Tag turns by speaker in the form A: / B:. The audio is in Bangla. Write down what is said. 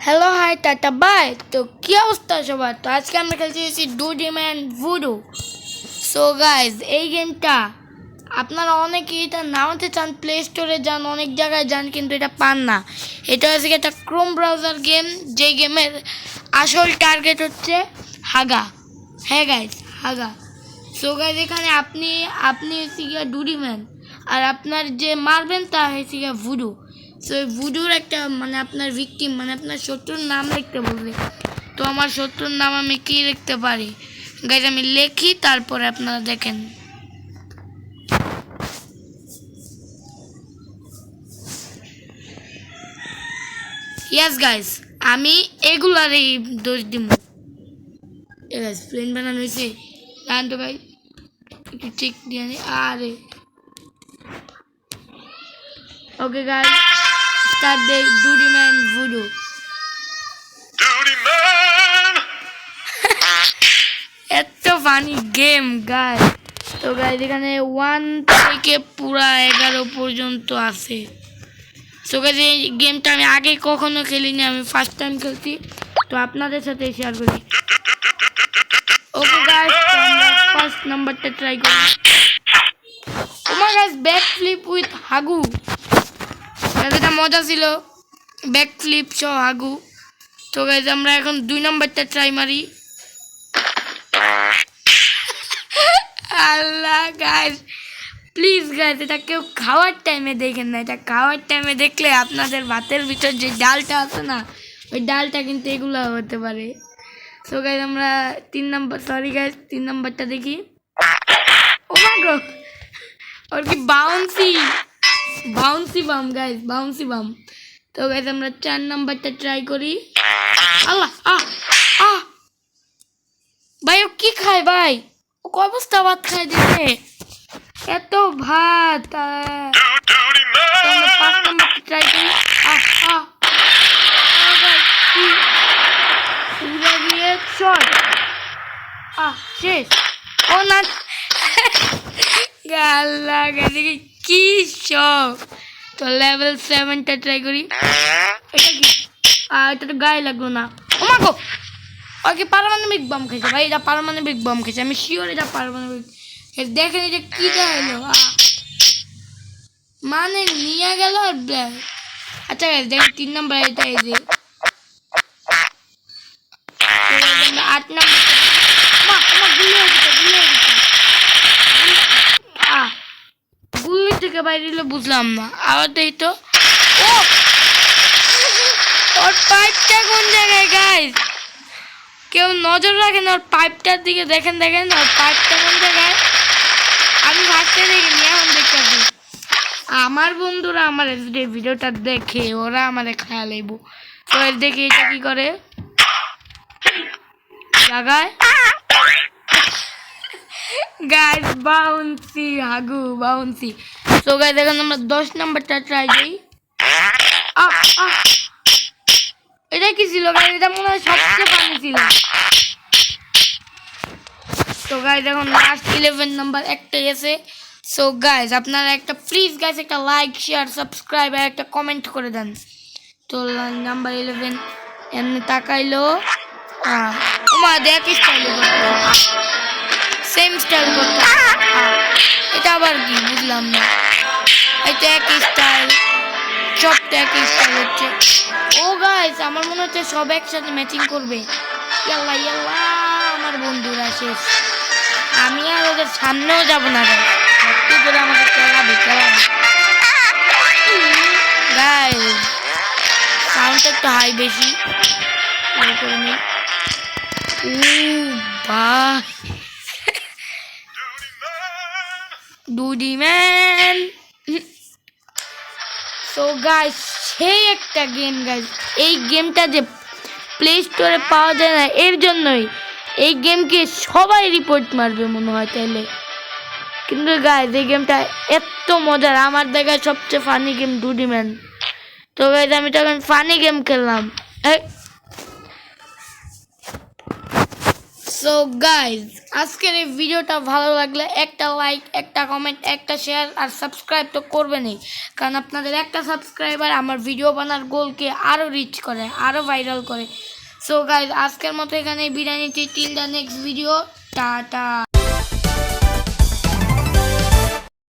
A: Hello hi tata bye. তো কী অবস্থা সবার? তো আজকে আমরা খেলছি ডুডি ম্যান ভুডু। সো গাইজ, এই গেমটা আপনারা অনেকেই এটা নামাতে চান, প্লে স্টোরে যান, অনেক জায়গায় যান, কিন্তু এটা পান না। এটা হচ্ছে একটা ক্রোম ব্রাউজার গেম, যে গেমের আসল টার্গেট হচ্ছে হাগা। হ্যাঁ গাইজ, হাগা। সো গাইজ, এখানে আপনি হচ্ছে গিয়া ডুডি ম্যান, আর আপনার যে মারবেন তা হচ্ছে গিয়া ভুডু। সো ভুডুর একটা আপনার ভিকটিম, আপনার শত্রুর নাম লিখতে বলবে। তো আমার শত্রুর নাম আমি কি লিখতে পারি গাইজ? আমি লিখি, তারপরে আপনারা দেখেন। ইয়াস গাইজ, আমি এগুলারই দোষ দিব। গাইজ প্লেন বানানো হয়েছে, জান তো গাইজ, একটু চেক দিয়ে আনি। আরে ওকে গাইজ, স্টার্ট দে ডুডি ম্যান ভুডু। এত ফানি গেম গাইজ। তো গাইজ এখানে 1 থেকে পুরা 11 পর্যন্ত আছে। সো গাইজ এই গেমটা আমি আগে কখনো খেলিনি, আমি ফার্স্ট টাইম খেলছি, তো আপনাদের সাথে শেয়ার করি। ওকে গাইজ, ফার্স্ট নাম্বারটা ট্রাই করি। ও মাই গাইজ, ব্যাক ফ্লিপ উইথ হাগু। এটা মজা ছিল, ব্যাক ফ্লিপ সহ হাগু। তো গাইজ আমরা এখন 2 নাম্বারটা ট্রাই মারি। আল্লাহ গাইজ, প্লিজ গাইজ, এটা কেউ খাওয়ার টাইমে দেখেন না। এটা খাওয়ার টাইমে দেখলে আপনাদের ভাতের ভিতর যে ডালটা আছে না, ওই ডালটা কিন্তু এগুলো হতে পারে। সো গাইজ আমরা 3 নাম্বার, সরি গাইজ 3 নাম্বারটা দেখি। ও মা গো, ওর কি বাউন্সি বাম গাইজ, বাউন্সি বাম। তো গাইজ আমরা 4 নাম্বারটা ট্রাই করি। আল্লাহ, ভাই ও কি খায় ভাই? ও কয় বস্তা ভাত খাই দিছে, এত ভাত। 5 নাম্বারটা ট্রাই করি। শেষ। ও না, গাল্লা গেছে কি শখ। তো লেভেল 7টা ট্রাই করি। এটা কি? এটা তো গায়ে লাগলো না। ও মা গো, ওকে পারমাণবিক বম খেয়েছে ভাই, এটা পারমাণবিক বম খেয়েছে, আমি শিওর এটা পারমাণবিক। দেখেন এটা কি দেখাইলো, নিয়ে গেল। আচ্ছা দেখেন 3 নাম্বার, এটা এই যে 8 নাম্বার। গুলি থেকে বাইরে বুঝলাম না, আবার দেই তো। ওর পাইপটা কোন জায়গায় গাইজ? কেউ নজর রাখেন ওর পাইপটার দিকে, দেখেন ওর পাইপটা কোন জায়গায়। আমি ভাবতে দেখিনি, এখন দেখতে। আমার বন্ধুরা আমার ভিডিওটা দেখে ওরা আমাদের খেয়াল আইব। তো দেখি এটা কি করে জায়গায় গাইজ, বাউন্সি হাগু বাউন্সি। তো গাইজ এখন আমরা 10 নাম্বারটা ট্রাই করি। এটা কি ছিল গাইজ? এটা মনে হয় সবচেয়ে পানি ছিল। তো গাইজ এখন লাস্ট 11 নাম্বার একটাই আছে। সো গাইজ আপনারা একটা প্লিজ গাইজ একটা লাইক, শেয়ার, সাবস্ক্রাইব আর একটা কমেন্ট করে দেন। তো নাম্বার 11 এমনি তাকাইলো, ওমা দেখ স্টাইল করতে, সেম স্টাইল করতে। এটা আবার কি বুঝলাম না। এটা একই স্টাইল, সবটা একই স্টাইল হচ্ছে। ও গাইজ আমার মনে হচ্ছে সব একসাথে ম্যাচিং করবে। ইয়াল্লা ইয়াল্লা, আমার বন্ধুরা শেষ। আমি আর ওদের সামনেও যাবো না গাইজ, সত্যি করে আমাকে খেলাবে। গাইজ সাউন্ডটা একটু হাই বেশি করে নেই। ডুডি ম্যান। সো গাইজ সেই একটা গেম গাইজ, এই গেমটা যে প্লে স্টোরে পাওয়া যায় না, এর জন্যই এই গেমকে সবাই রিপোর্ট মারবে মনে হয় তাইলে। কিন্তু গাইজ এই গেমটা এত মজার, আমার দেখা সবচেয়ে ফানি গেম ডুডি ম্যান। তো গাইজ আমি তখন ফানি গেম খেললাম। সো গাইজ আজকের এই ভিডিওটা ভালো লাগলে একটা লাইক, একটা কমেন্ট, একটা শেয়ার আর সাবস্ক্রাইব তো করবেনই, কারণ আপনাদের একটা সাবস্ক্রাইবার আমার ভিডিও বানার গোলকে আরও রিচ করে, আরও ভাইরাল করে। সো গাইজ আজকের মতো এখানে বিদায় নিচ্ছি, till the next video, tata.